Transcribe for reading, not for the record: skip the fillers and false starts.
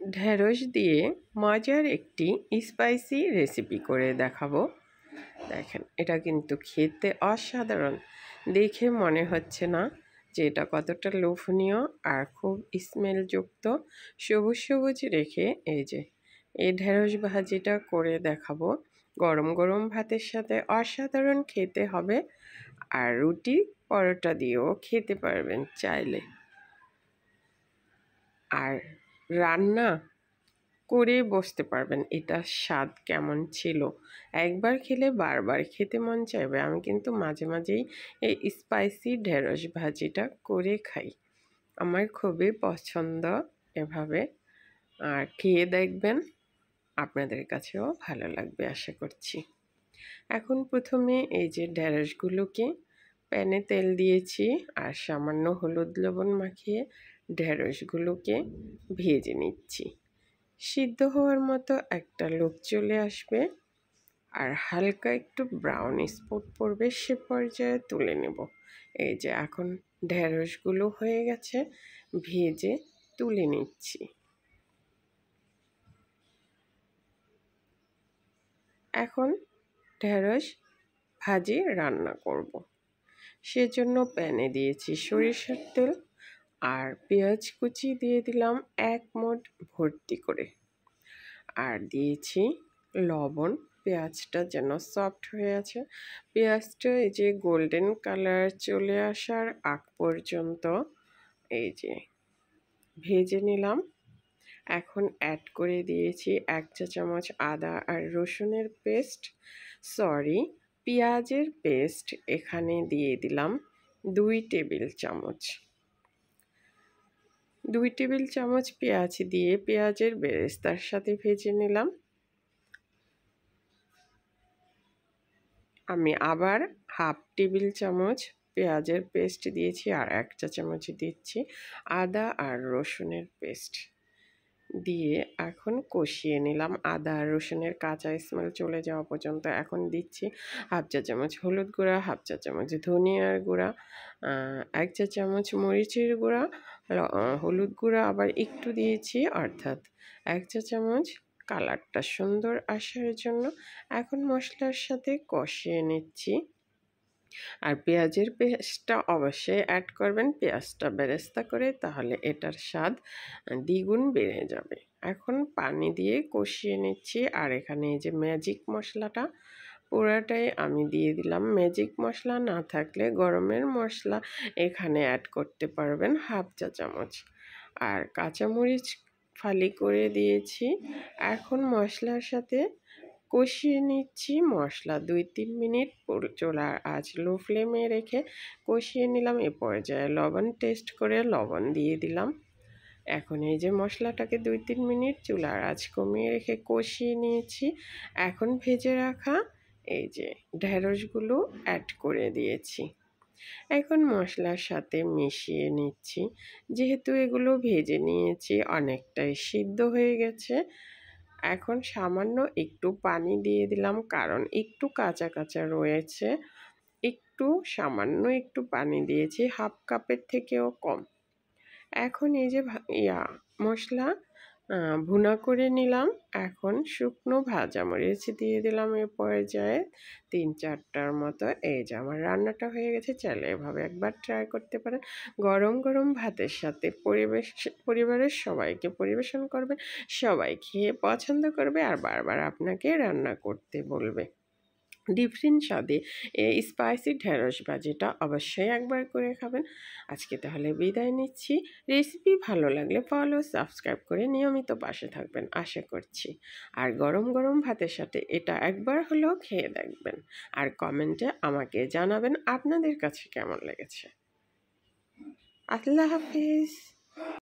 ঢেঁড়স দিয়ে মজার একটি স্পাইসি রেসিপি করে দেখাবো। দেখেন, এটা কিন্তু খেতে অসাধারণ। দেখে মনে হচ্ছে না যে এটা কতটা লোভনীয় আর খুব স্মেলযুক্ত। সবুজ সবুজ রেখে এই ঢেঁড়স ভাজিটা করে দেখাবো। গরম গরম ভাতের সাথে অসাধারণ খেতে হবে, আর রুটি পরোটা দিয়েও খেতে পারবেন চাইলে। আর রান্না করে বসতে পারবেন এটার স্বাদ কেমন ছিল। একবার খেলে বারবার খেতে মন চাইবে। আমি কিন্তু মাঝে মাঝেই এই স্পাইসি ঢেঁড়স ভাজিটা করে খাই, আমার খুবই পছন্দ এভাবে। আর খেয়ে দেখবেন, আপনাদের কাছেও ভালো লাগবে আশা করছি। এখন প্রথমে এই যে ঢেঁড়সগুলোকে প্যানে তেল দিয়েছি আর সামান্য হলুদ লবণ মাখিয়ে ঢেঁড়সগুলোকে ভেজে নিচ্ছি। সিদ্ধ হওয়ার মতো একটা লুক চলে আসবে আর হালকা একটু ব্রাউন স্পট পড়বে, সে পর্যায়ে তুলে নেব। এই যে এখন ঢেঁড়সগুলো হয়ে গেছে, ভেজে তুলে নিচ্ছি। এখন ঢেঁড়স ভাজি রান্না করব। সেজন্য প্যানে দিয়েছি সরিষার তেল আর পেঁয়াজ কুচি দিয়ে দিলাম 1 মুঠ ভর্তি করে, আর দিয়েছি লবণ। পেঁয়াজটা যেন সফট হয়ে আছে, পেঁয়াজটা এই যে গোল্ডেন কালার চলে আসার আগ পর্যন্ত এই যে ভেজে নিলাম। এখন অ্যাড করে দিয়েছি 1 চা চামচ আদা আর রসুনের পেস্ট, পেঁয়াজের পেস্ট। এখানে দিয়ে দিলাম 2 টেবিল চামচ। 2 টেবিল চামচ পেঁয়াজ দিয়ে পেঁয়াজের বেরেস্তার সাথে ভেজে নিলাম। আমি আবার 1/2 টেবিল চামচ পেঁয়াজের পেস্ট দিয়েছি আর 1 চা চামচ দিচ্ছি আদা আর রসুনের পেস্ট দিয়ে এখন কষিয়ে নিলাম আদা আর রসুনের কাঁচা স্মেল চলে যাওয়া পর্যন্ত। এখন দিচ্ছি 1/2 চা চামচ হলুদ গুঁড়া, 1/2 চা চামচ ধনিয়ার গুঁড়া, 1 চা চামচ মরিচের গুঁড়া, হলুদ গুঁড়া আবার একটু দিয়েছি, অর্থাৎ 1 চা চামচ কালারটা সুন্দর আসার জন্য। এখন মশলার সাথে কষিয়ে নিচ্ছি। আর পেঁয়াজের পেস্টটা অবশ্যই অ্যাড করবেন, পেঁয়াজটা বেরেস্তা করে, তাহলে এটার স্বাদ দ্বিগুণ বেড়ে যাবে। এখন পানি দিয়ে কষিয়ে নিচ্ছি। আর এখানে এই যে ম্যাজিক মশলাটা পুরাটাই আমি দিয়ে দিলাম। ম্যাজিক মশলা না থাকলে গরমের মশলা এখানে অ্যাড করতে পারবেন 1/2 চা চামচ। আর কাঁচামরিচ ফালি করে দিয়েছি। এখন মশলার সাথে কষিয়ে নিচ্ছি। মশলা 2-3 মিনিট চুলার আঁচ লো ফ্লেমে রেখে কষিয়ে নিলাম। এ পর্যায়ে লবণ টেস্ট করে লবণ দিয়ে দিলাম। এখন এই যে মশলাটাকে 2-3 মিনিট চুলার আঁচ কমিয়ে রেখে কষিয়ে নিয়েছি। এখন ভেজে রাখা এই যে ঢেঁড়সগুলো অ্যাড করে দিয়েছি। এখন মশলার সাথে মিশিয়ে নিচ্ছি। যেহেতু এগুলো ভেজে নিয়েছি, অনেকটাই সিদ্ধ হয়ে গেছে। এখন সামান্য একটু পানি দিয়ে দিলাম, কারণ একটু কাঁচা কাঁচা রয়েছে। সামান্য একটু পানি দিয়েছি, 1/2 কাপের থেকেও কম। এখন এই যে মশলা ভুনা করে নিলাম। এখন শুকনো ভাজা মরিচ দিয়ে দিলাম এ পর্যায়ে 3-4টার মতো। এই যে আমার রান্নাটা হয়ে গেছে। চাইলে এভাবে একবার ট্রাই করতে পারেন। গরম গরম ভাতের সাথে পরিবারের সবাইকে পরিবেশন করবেন। সবাই খেয়ে পছন্দ করবে আর বারবার আপনাকে রান্না করতে বলবে। ডিফারেন্ট স্বাদে এই স্পাইসি ঢেঁড়স ভাজিটা অবশ্যই একবার করে খাবেন। আজকে তাহলে বিদায় নিচ্ছি। রেসিপি ভালো লাগলে ফলো সাবস্ক্রাইব করে নিয়মিত পাশে থাকবেন আশা করছি। আর গরম গরম ভাতের সাথে এটা একবার হলেও খেয়ে দেখবেন আর কমেন্টে আমাকে জানাবেন আপনাদের কাছে কেমন লেগেছে। আল্লাহ হাফিজ।